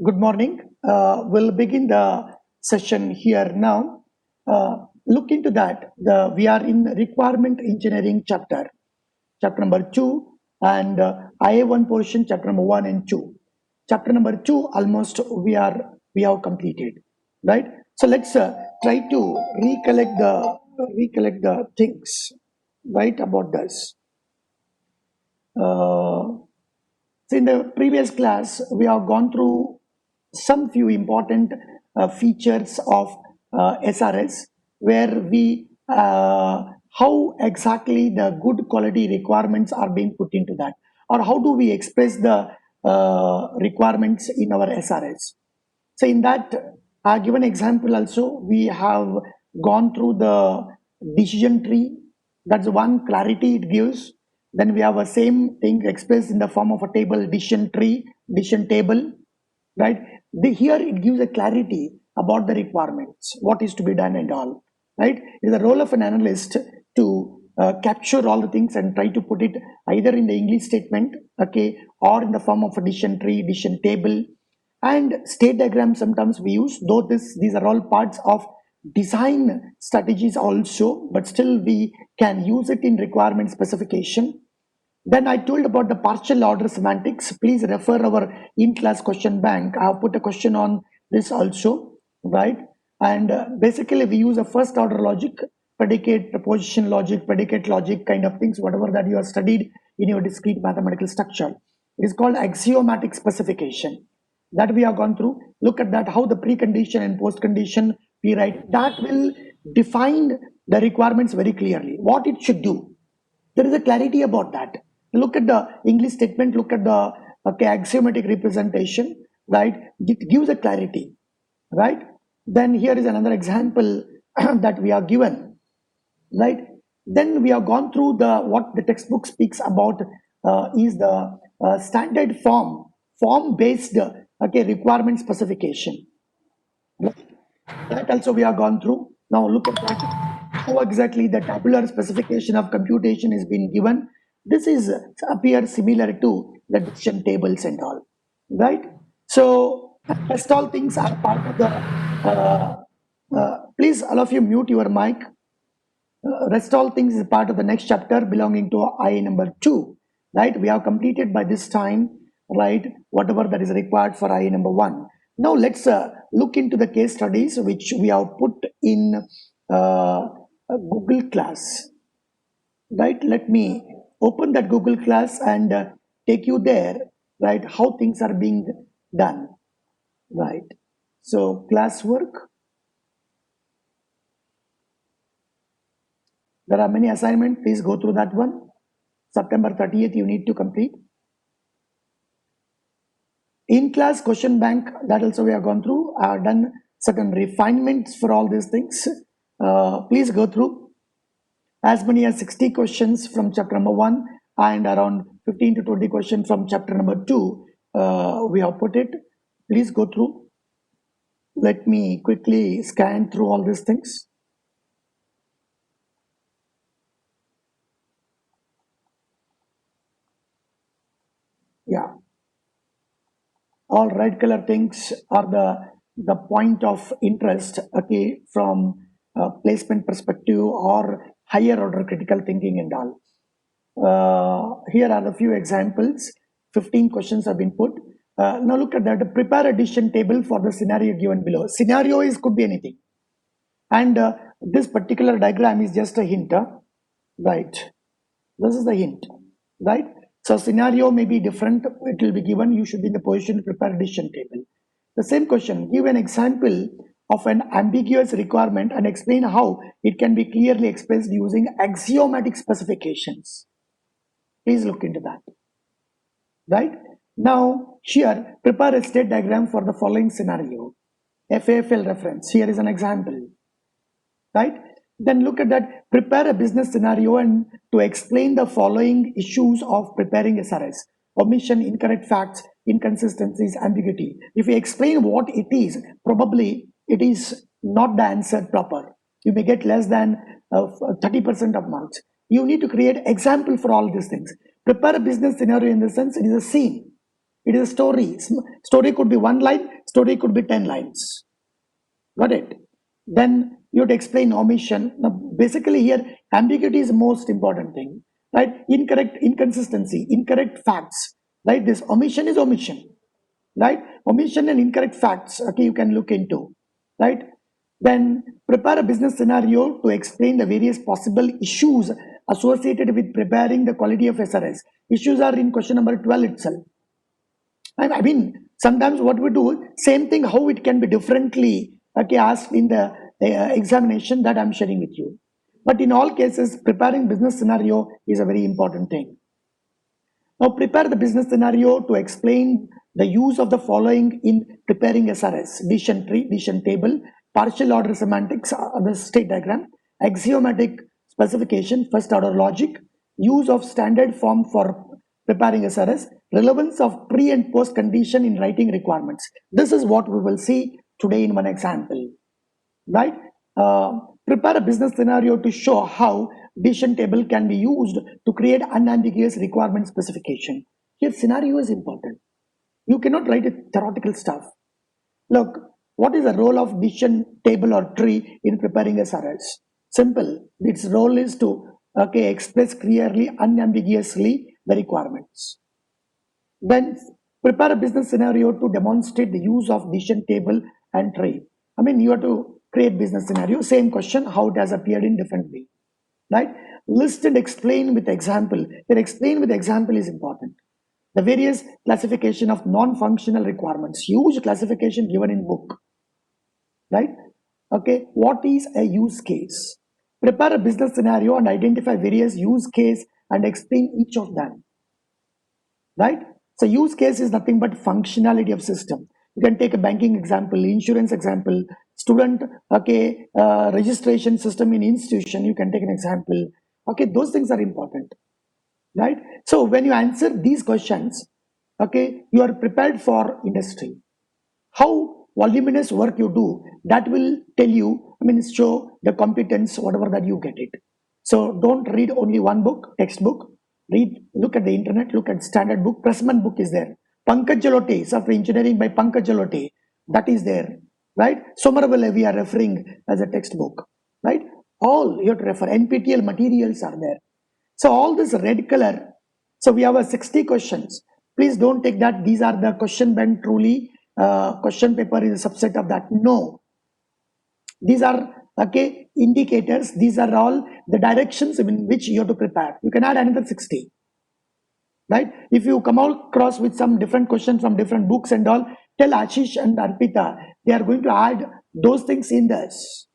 Good morning. We'll begin the session here now. Look into that. We are in requirement engineering chapter number 2, and IA1 portion, chapter number 1 and 2. Chapter number 2, almost we have completed, right? So let's try to recollect the things, right, about this. Uh, so in the previous class, we have gone through some few important features of SRS, where how exactly the good quality requirements are being put into that, or how do we express the requirements in our SRS. So in that, given example also, we have gone through the decision tree. That's one clarity it gives. Then we have a same thing expressed in the form of a table, decision tree, decision table, right? Here it gives a clarity about the requirements, what is to be done and all, right? It is the role of an analyst to capture all the things and try to put it either in the English statement, okay, or in the form of a decision tree, decision table, and state diagram sometimes we use, though these are all parts of design strategies also, but still we can use it in requirement specification. Then I told about the partial order semantics. Please refer our in-class question bank. I have put a question on this also, right? And basically we use a first order logic, predicate, preposition logic, predicate logic kind of things, whatever that you have studied in your discrete mathematical structure. It is called axiomatic specification that we have gone through. Look at that, how the precondition and postcondition we write. That will define the requirements very clearly, what it should do. There is a clarity about that. Look at the English statement, look at the axiomatic representation, right? It gives a clarity, right? Then here is another example that we are given, right? Then we have gone through the what the textbook speaks about is the standard form based requirement specification. That also we have gone through. Now look at that, how exactly the tabular specification of computation is being given. This is appears similar to the decision tables and all, right? So rest all things are part of the, please all of you mute your mic. Rest all things is part of the next chapter belonging to I number 2, right? We have completed by this time, right, whatever that is required for I number 1. Now let's look into the case studies which we have put in Google Class, right? Let me open that Google Class and take you there, right, how things are being done, right? So classwork, there are many assignments, please go through that one. September 30th you need to complete. In class question bank, that also we have gone through. I have done certain refinements for all these things. Please go through as many as 60 questions from chapter number 1 and around 15 to 20 questions from chapter number 2. We have put it. Please go through. Let me quickly scan through all these things. Yeah, all red color things are the point of interest, okay, from placement perspective or higher order critical thinking and all. Here are the few examples. 15 questions have been put. Now look at that. Prepare a decision table for the scenario given below. Scenario is could be anything, and this particular diagram is just a hint, right? This is the hint, right? So scenario may be different. It will be given. You should be in the position to prepare a decision table. The same question, give an example of an ambiguous requirement and explain how it can be clearly expressed using axiomatic specifications. Please look into that, right? Now here, prepare a state diagram for the following scenario. FAFL reference, here is an example, right? Then look at that, prepare a business scenario and to explain the following issues of preparing SRS: omission, incorrect facts, inconsistencies, ambiguity. If you explain what it is, probably it is not the answer proper. You may get less than 30% of marks. You need to create example for all these things. Prepare a business scenario in the sense it is a scene. It is a story. Story could be 1 line, story could be 10 lines. Got it? Then you would explain omission. Now, basically here, ambiguity is the most important thing, right? Incorrect, inconsistency, incorrect facts, right? This omission is omission, right? Omission and incorrect facts, okay, you can look into, right? Then prepare a business scenario to explain the various possible issues associated with preparing the quality of SRS. Issues are in question number 12 itself. I mean, sometimes what we do, same thing, how it can be differently, okay, asked in the examination that I'm sharing with you. But in all cases, preparing business scenario is a very important thing. Now, prepare the business scenario to explain the use of the following in preparing SRS: decision tree, decision table, partial order semantics, the state diagram, axiomatic specification, first order logic, use of standard form for preparing SRS, relevance of pre and post condition in writing requirements. This is what we will see today in one example, right? Prepare a business scenario to show how decision table can be used to create unambiguous requirement specification. Here, scenario is important. You cannot write a theoretical stuff. Look, what is the role of decision table or tree in preparing SRS? Simple. Its role is to express clearly, unambiguously the requirements. Then prepare a business scenario to demonstrate the use of decision table and tree. I mean, you have to create business scenario, same question, how it has appeared in different way, right? List and explain with example. Then explain with example is important. The various classification of non-functional requirements, huge classification given in book, right? Okay, what is a use case? Prepare a business scenario and identify various use case and explain each of them, right? So use case is nothing but functionality of system. You can take a banking example, insurance example, student, okay, registration system in institution, you can take an example. Okay, those things are important, right? So when you answer these questions, okay, you are prepared for industry. How voluminous work you do, that will tell you, I mean, show the competence, whatever that you get it. So don't read only one book, textbook. Read, look at the internet, look at standard book. Pressman book is there. Pankaj Jalote, Software Engineering by Pankaj Jalote, that is there, right? Somerville we are referring as a textbook, right? All you have to refer. NPTEL materials are there. So all this red color. So we have a 60 questions. Please don't take that these are the question bank truly. Question paper is a subset of that. No, these are okay indicators. These are all the directions in which you have to prepare. You can add another 60, right? If you come across with some different questions from different books and all, tell Ashish and Arpita, they are going to add those things in this,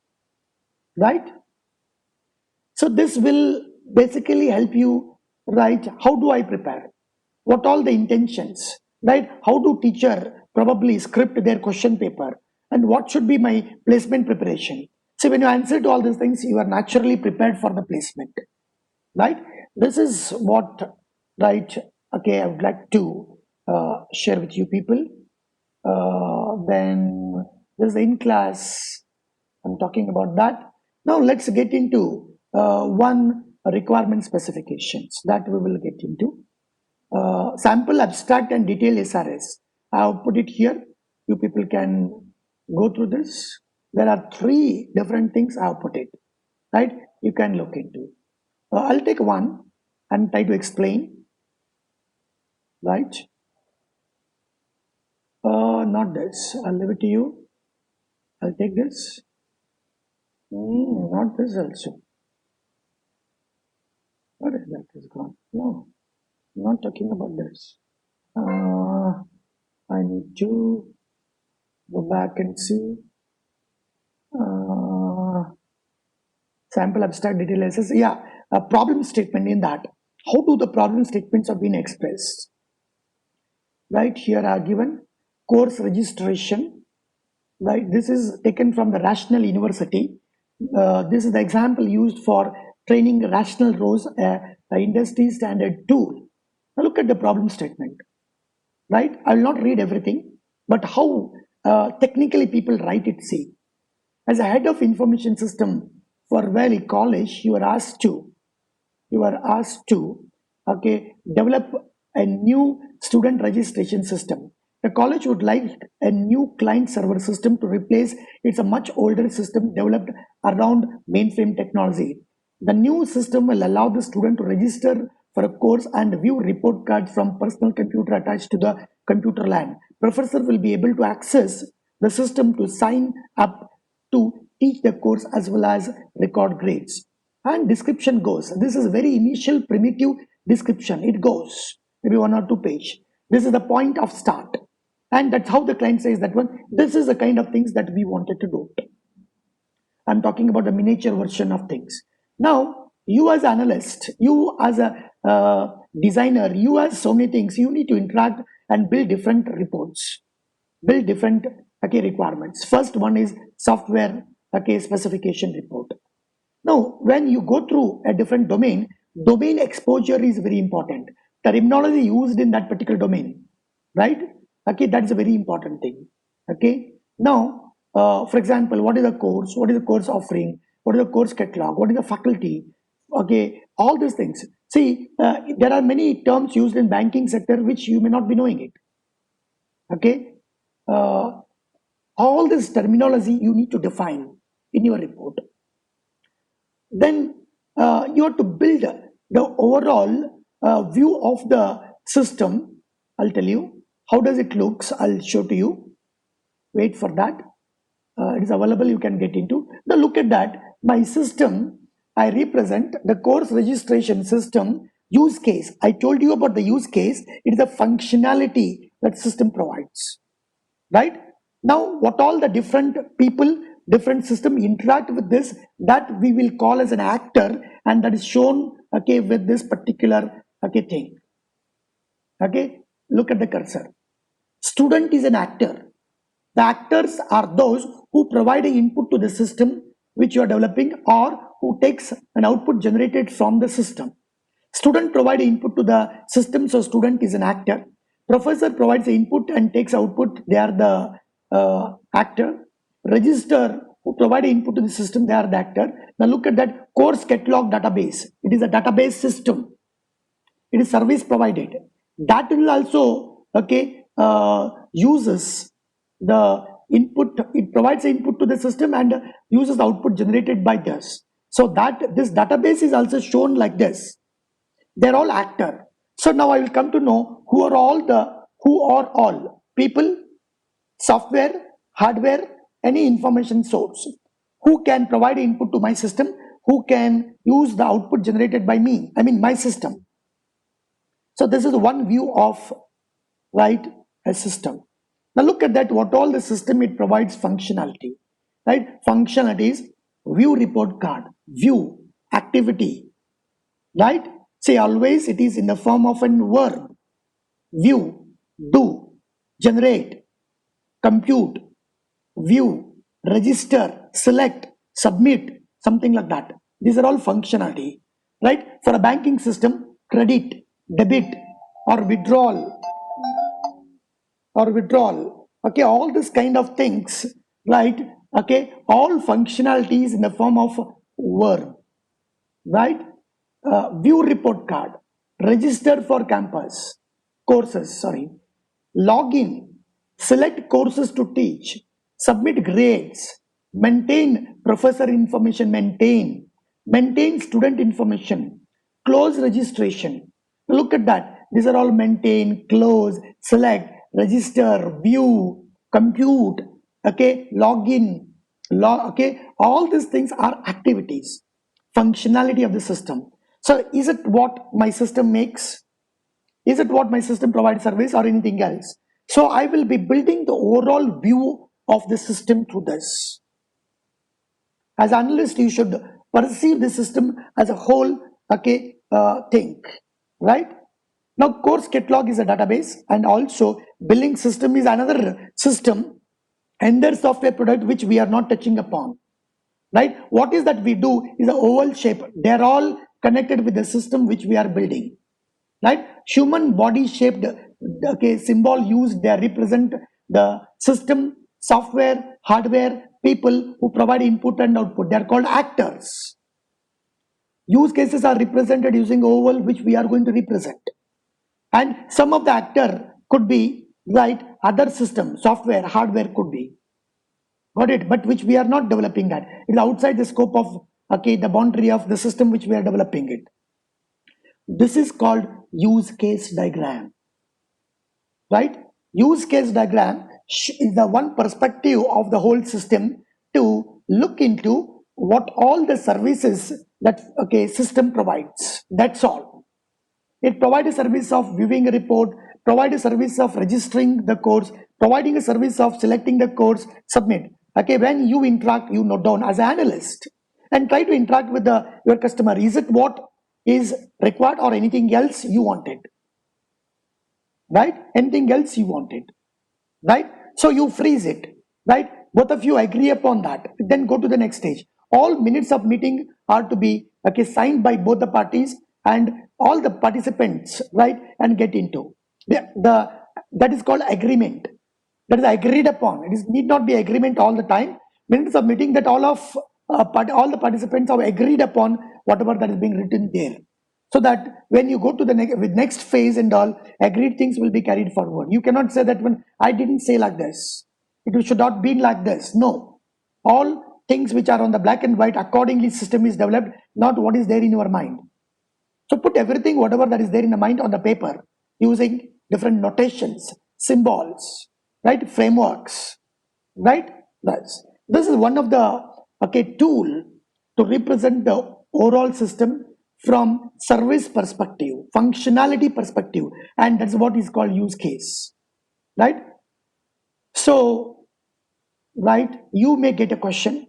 right? So this will basically help you, right? How do I prepare? What all the intentions, right? How do teacher probably script their question paper? And what should be my placement preparation? So when you answer to all these things, you are naturally prepared for the placement, right? This is what, right? Okay, I would like to share with you people. Then there's the in class. I'm talking about that. Now let's get into one requirement specifications that we will get into. Sample, abstract and detailed SRS. I have put it here. You people can go through this. There are 3 different things I have put it, right? You can look into. I'll take one and try to explain, right? Not this. I'll leave it to you. I'll take this. Not this also. What is that? Is gone. No, I'm not talking about this. I need to go back and see. Sample, abstract, detail analysis. Yeah, a problem statement in that. How do the problem statements have been expressed? Right here are given course registration. Right, this is taken from the Rational University. This is the example used for training Rational Rose, the industry standard tool. Now look at the problem statement. Right, I will not read everything, but how technically people write it. See, as a head of information system for Valley College, you are asked to okay, develop a new student registration system. The college would like a new client server system to replace its a much older system developed around mainframe technology. The new system will allow the student to register for a course and view report cards from personal computer attached to the computer LAN. Professor will be able to access the system to sign up to teach the course as well as record grades. And description goes. This is very initial primitive description. It goes maybe 1 or 2 page. This is the point of start. And that's how the client says that one. This is the kind of things that we wanted to do. I'm talking about the miniature version of things. Now, you as analyst, you as a designer, you as so many things, you need to interact and build different reports, build different requirements. First one is software specification report. Now, when you go through a different domain, domain exposure is very important. Terminology used in that particular domain, right? That's a very important thing. Now, for example, what is the course? What is the course offering? What is the course catalog? What is the faculty? All these things. See, there are many terms used in banking sector which you may not be knowing it. All this terminology you need to define in your report. Then you have to build the overall view of the system. I'll tell you how does it looks. I'll show to you. Wait for that. It is available. You can get into. Now look at that. My system. I represent the course registration system use case. I told you about the use case. It is a functionality that system provides. Right now, what all the different people, different system interact with this, that we will call as an actor, and that is shown with this particular thing. Look at the cursor. Student is an actor. The actors are those who provide an input to the system which you are developing, or who takes an output generated from the system. Student provide input to the system, so student is an actor. Professor provides input and takes output, they are the actor. Register, who provide input to the system, they are the actor. Now look at that course catalog database. It is a database system. It is service provided. That will also uses the input. It provides input to the system and uses the output generated by this. So that this database is also shown like this. They're all actor. So now I will come to know who are all people, software, hardware, any information source, who can provide input to my system, who can use the output generated by me, my system. So this is one view of a system. Now look at that, what all the system it provides functionality. Functionalities, view report card, view, activity. See, always it is in the form of a verb. View, do, generate, compute, view, register, select, submit, something like that. These are all functionality. For a banking system, credit, debit, or withdrawal. All this kind of things, all functionalities in the form of verb. View report card, register for campus, courses, login, select courses to teach, submit grades, maintain professor information, maintain student information, close registration. Look at that. These are all maintain, close, select, register, view, compute, login, all these things are activities, functionality of the system. So is it what my system makes? Is it what my system provides service or anything else? So I will be building the overall view of the system through this. As an analyst, you should perceive the system as a whole thing, right? Now, course catalog is a database, and also billing system is another system, and their software product which we are not touching upon. What is that we do is an oval shape. They are all connected with the system which we are building. Human body shaped symbol used, they represent the system, software, hardware, people who provide input and output. They are called actors. Use cases are represented using oval, which we are going to represent. And some of the actor could be, right, other system, software, hardware could be. Got it? But which we are not developing that. It's outside the scope of, okay, the boundary of the system which we are developing it. This is called use case diagram, right? Use case diagram is the one perspective of the whole system to look into what all the services that, okay, system provides. That's all. It provides a service of viewing a report, provide a service of registering the course, providing a service of selecting the course, submit. Okay, when you interact, you note down as an analyst and try to interact with your customer. Is it what is required or anything else you wanted? Right? Anything else you wanted? Right? So you freeze it. Right? Both of you agree upon that. Then go to the next stage. All minutes of meeting are to be, okay, signed by both the parties and all the participants, right, and get into that is called agreement. That is agreed upon. It need not be agreement all the time. Minutes of meeting that all the participants have agreed upon whatever that is being written there, so that when you go to the next phase and all, agreed things will be carried forward. You cannot say that when I didn't say like this, it should not be like this. No, all things which are on the black and white, accordingly system is developed, not what is there in your mind. So put everything, whatever that is there in the mind, on the paper using different notations, symbols, right, frameworks, right. This is one of the, okay, tool to represent the overall system from service perspective, functionality perspective, and that's what is called use case, right. So, right, you may get a question.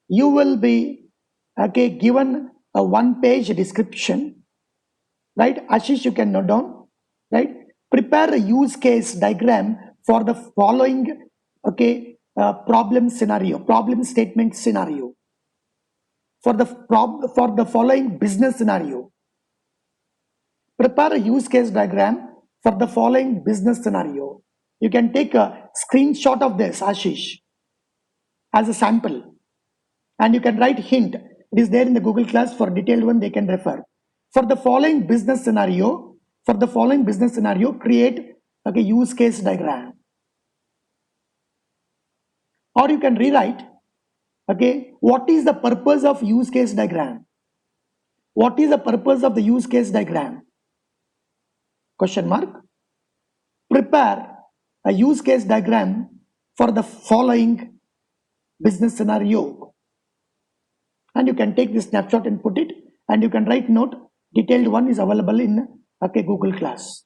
You will be, okay, given a one-page description, right. Ashish, you can note down, right. Prepare a use case diagram for the following, okay, problem statement scenario. For the following business scenario. Prepare a use case diagram for the following business scenario. You can take a screenshot of this, Ashish, as a sample, and you can write hint. It is there in the Google Class. For detailed one, they can refer. For the following business scenario, create, okay, use case diagram. Or you can rewrite, okay, what is the purpose of use case diagram? What is the purpose of the use case diagram? Question mark. Prepare a use case diagram for the following business scenario. And you can take this snapshot and put it, and you can write note. Detailed one is available in, okay, Google Class.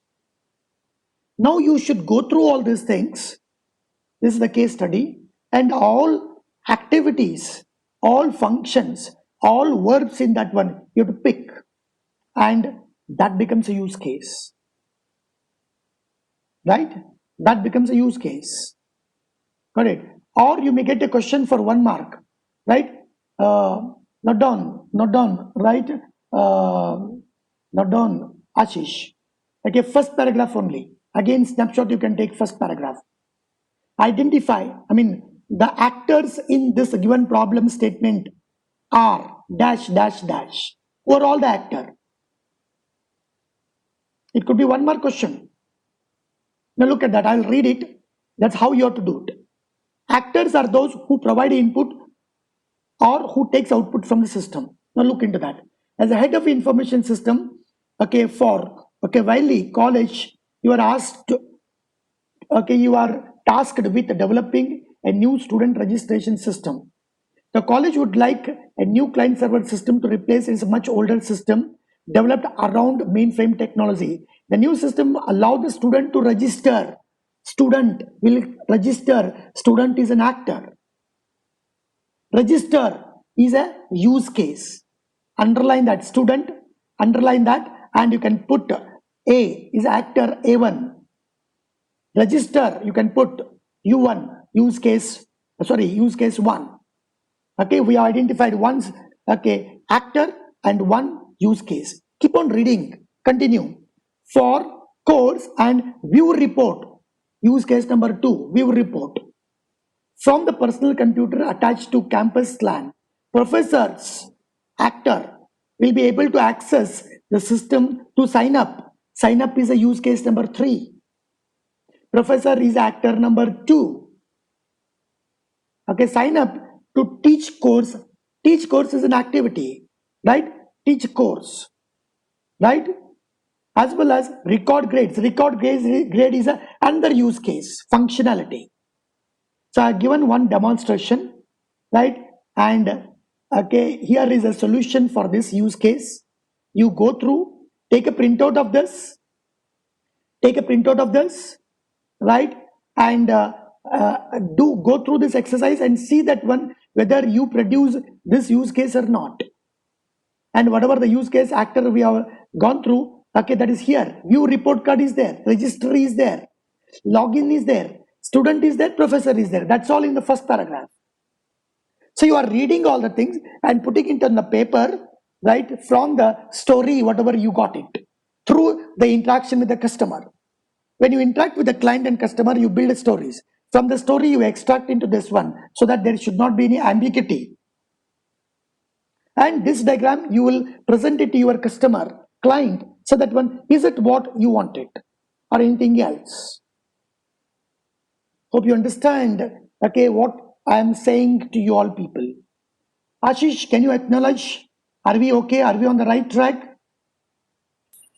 Now you should go through all these things. This is the case study, and all activities, all functions, all verbs in that one you have to pick, and that becomes a use case, right? That becomes a use case. Got it? Or you may get a question for 1 mark, right? Not down, right? Not down, Ashish. Okay, first paragraph only. Again, snapshot, you can take first paragraph. Identify, the actors in this given problem statement are dash, dash, dash. Who are all the actor? It could be 1 mark question. Now look at that, I'll read it. That's how you have to do it. Actors are those who provide input or who takes output from the system. Now look into that. As a head of information system, okay, for, okay, Wiley College, you are asked, okay, you are tasked with developing a new student registration system. The college would like a new client server system to replace its much older system developed around mainframe technology. The new system allows the student to register. Student will register. Student is an actor. Register is a use case. Underline that, student, underline that, and you can put A is actor A1. Register, you can put U1, use case 1. Okay, we have identified one, okay, actor and one use case. Keep on reading, continue. For course and view report, use case number 2, view report. From the personal computer attached to campus LAN, professors, actor, will be able to access the system to sign up Sign up is a use case number 3. Professor is actor number 2. Okay, sign up to teach course. Teach course is an activity, right? Teach course, right? As well as record grades. Record grade is another use case, functionality. So I've given one demonstration, right? And okay, here is a solution for this use case. You go through, take a printout of this, right? And do go through this exercise and see that one whether you produce this use case or not. And whatever the use case actor we have gone through, okay, that is here. View report card is there, registry is there, login is there, student is there, professor is there. That's all in the first paragraph. So you are reading all the things and putting it on the paper, right, from the story, whatever you got it, through the interaction with the customer. When you interact with the client and customer, you build stories. From the story, you extract into this one so that there should not be any ambiguity. And this diagram, you will present it to your customer, client, so that one, is it what you wanted or anything else? Hope you understand, okay, what I am saying to you all people. Ashish, can you acknowledge? Are we okay? Are we on the right track?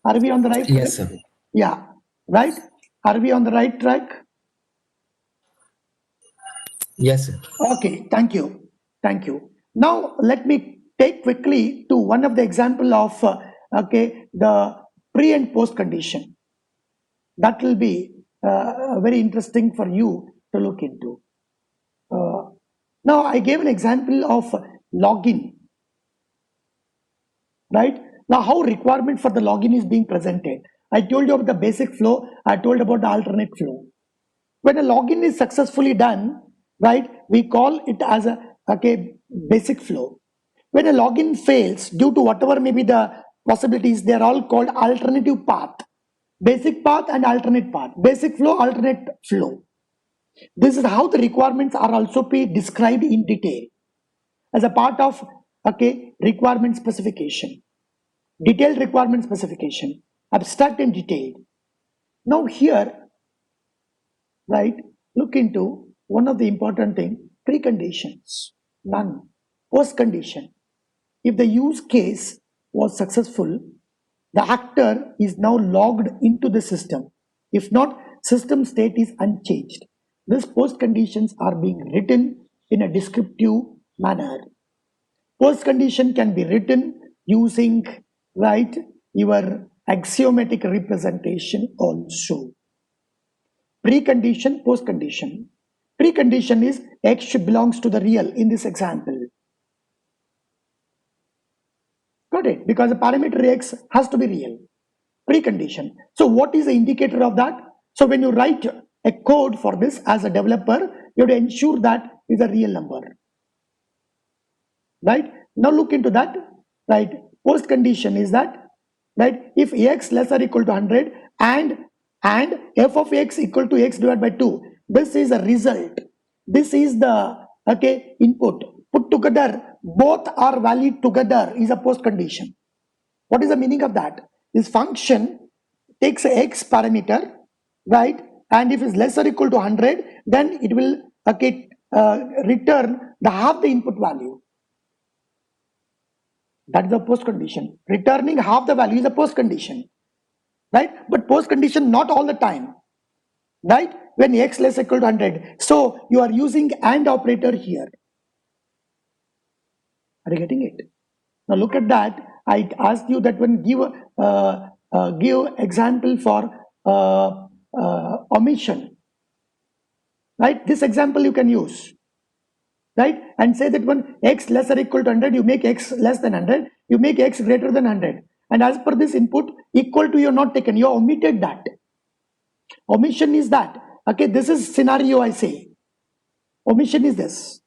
Are we on the right track? Yes, sir. Yeah, right? Are we on the right track? Yes, sir. Okay, thank you. Thank you. Now, let me take quickly to one of the example of, okay, the pre and post condition. That will be very interesting for you to look into. Now, I gave an example of login, right? Now, how requirement for the login is being presented. I told you about the basic flow. I told about the alternate flow. When a login is successfully done, right, we call it as a, okay, basic flow. When a login fails due to whatever may be the possibilities, they are all called alternative path. Basic path and alternate path. Basic flow, alternate flow. This is how the requirements are also be described in detail as a part of, okay, requirement specification. Detailed requirement specification, abstract and detailed. Now here, right, look into one of the important thing, preconditions, none, post condition. If the use case was successful, the actor is now logged into the system. If not, system state is unchanged. These post conditions are being written in a descriptive manner. Post condition can be written using, right, your axiomatic representation also. Precondition, post condition. Precondition is X belongs to the real in this example. Got it? Because the parameter X has to be real. Precondition. So what is the indicator of that? So when you write a code for this as a developer, you have to ensure that is a real number. Right? Now look into that. Right? Post condition is that, right, if X less or equal to 100 and f of X equal to X divided by 2, this is a result. This is the, okay, input. Put together, both are valid together is a post condition. What is the meaning of that? This function takes a X parameter, right? And if it's less or equal to 100, then it will, okay, return the half the input value. That is the post condition. Returning half the value is a post condition, right? But post condition not all the time, right? When X less equal to 100. So you are using AND operator here. Are you getting it? Now look at that. I asked you that when give example for omission, right? This example you can use, right? And say that when X less or equal to 100, you make X less than 100, you make X greater than 100. And as per this input, equal to you are not taken, you omitted that. Omission is that, okay, this is scenario I say. Omission is this.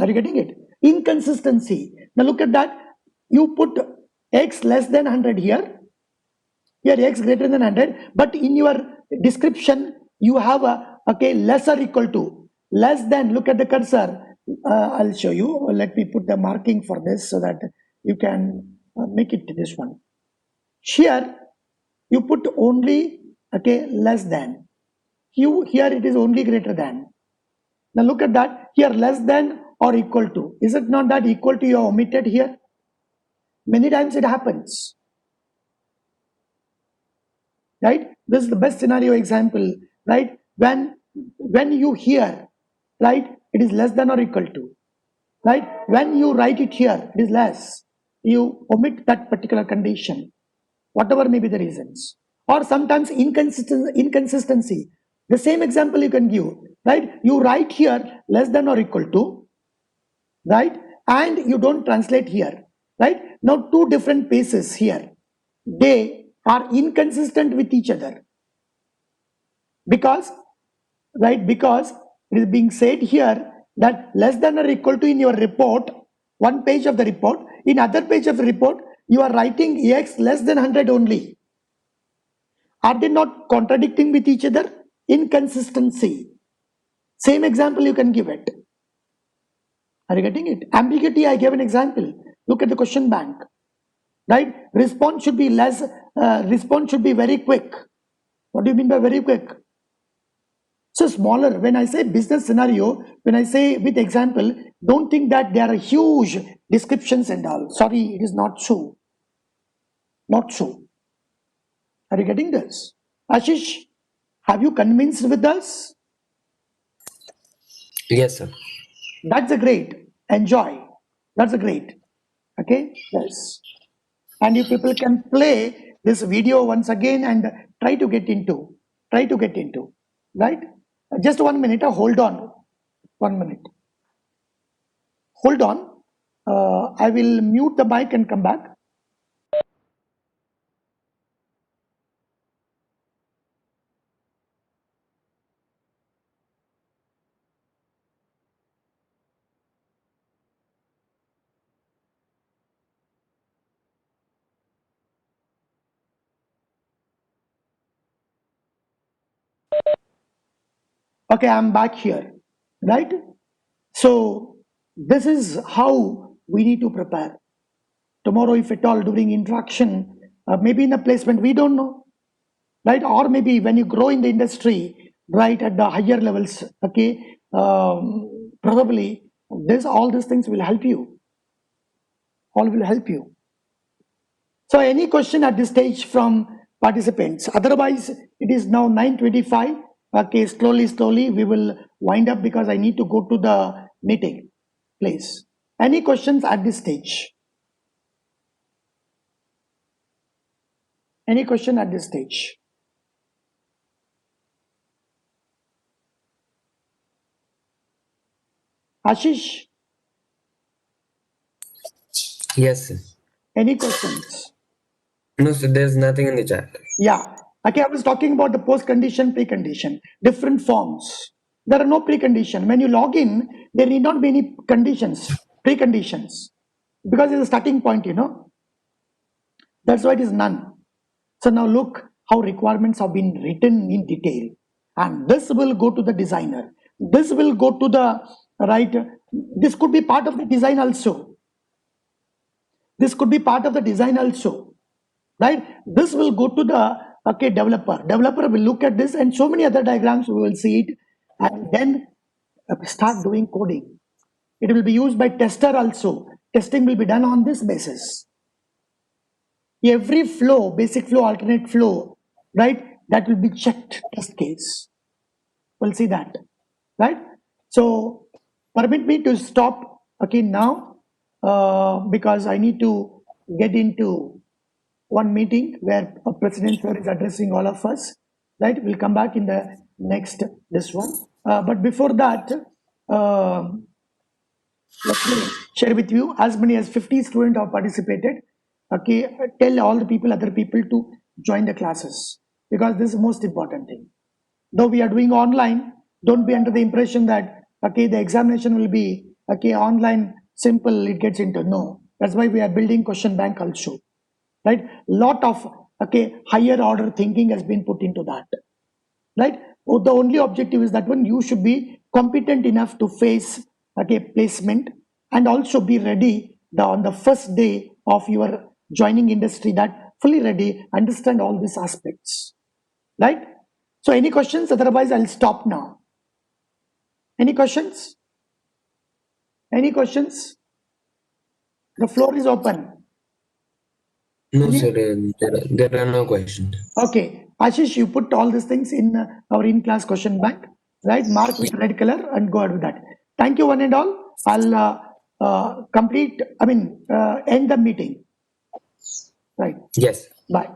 Are you getting it? Inconsistency. Now look at that. You put X less than 100 here. Here X greater than 100. But in your description, you have a, okay, lesser equal to. Less than, look at the cursor. I'll show you. Let me put the marking for this so that you can make it this one. Here, you put only, okay, less than. Here it is only greater than. Now look at that, here less than or equal to. Is it not that equal to you are omitted here? Many times it happens, right? This is the best scenario example, right? When you hear, right, it is less than or equal to, right? When you write it here, it is less. You omit that particular condition, whatever may be the reasons. Or sometimes inconsistency. The same example you can give, right? You write here less than or equal to, right? And you don't translate here, right? Now two different paces here, they are inconsistent with each other, because, right, because it is being said here that less than or equal to in your report, one page of the report, in other page of the report you are writing x less than 100 only. Are they not contradicting with each other? Inconsistency. Same example you can give it. Are you getting it? Ambiguity, I gave an example. Look at the question bank, right? Response should be less, response should be very quick. What do you mean by very quick? So smaller, when I say business scenario, when I say with example, don't think that there are huge descriptions and all. Sorry, it is not so. Not so. Are you getting this? Ashish, have you convinced with us? Yes, sir. That's a great. Enjoy. That's a great. Okay? Yes. And you people can play this video once again and try to get into. Try to get into. Right? Just 1 minute. Hold on. 1 minute. Hold on. I will mute the mic and come back. Okay, I'm back here, right? So this is how we need to prepare. Tomorrow, if at all during interaction, maybe in a placement, we don't know, right? Or maybe when you grow in the industry, right, at the higher levels, okay, probably all these things will help you. All will help you. So any question at this stage from participants? Otherwise, it is now 9:25. Okay, slowly, we will wind up because I need to go to the meeting. Please. Any questions at this stage? Any question at this stage? Ashish, Yes, sir. any questions? No, sir, there's nothing in the chat. Yeah. Okay, I was talking about the post condition, precondition, different forms. There are no precondition. When you log in, there need not be any conditions, preconditions, because it's a starting point, you know. That's why it is none. So now look how requirements have been written in detail. And this will go to the designer. This will go to the, right, this could be part of the design also. This could be part of the design also, right? This will go to the, okay, developer. Developer will look at this and so many other diagrams, we will see it, and then start doing coding. It will be used by tester also. Testing will be done on this basis. Every flow, basic flow, alternate flow, right, that will be checked test case. We'll see that, right? So permit me to stop, okay, now, because I need to get into one meeting where a president sir is addressing all of us, right? We'll come back in the next, this one. But before that, let me share with you, as many as 50 students have participated. Okay, tell all the people, other people to join the classes, because this is the most important thing. Though we are doing online, don't be under the impression that, okay, the examination will be, okay, online, simple, it gets into. No, that's why we are building question bank also, right? Lot of, okay, higher order thinking has been put into that, right? Oh, the only objective is that one, you should be competent enough to face, okay, placement, and also be ready on the first day of your joining industry, that fully ready, understand all these aspects, right? So any questions? Otherwise, I'll stop now. Any questions? Any questions? The floor is open. No, Any- sir. There are no questions. Okay, Ashish, you put all these things in our in-class question bank, right? Mark with red color and go ahead with that. Thank you, one and all. I'll end the meeting. Right. Yes. Bye.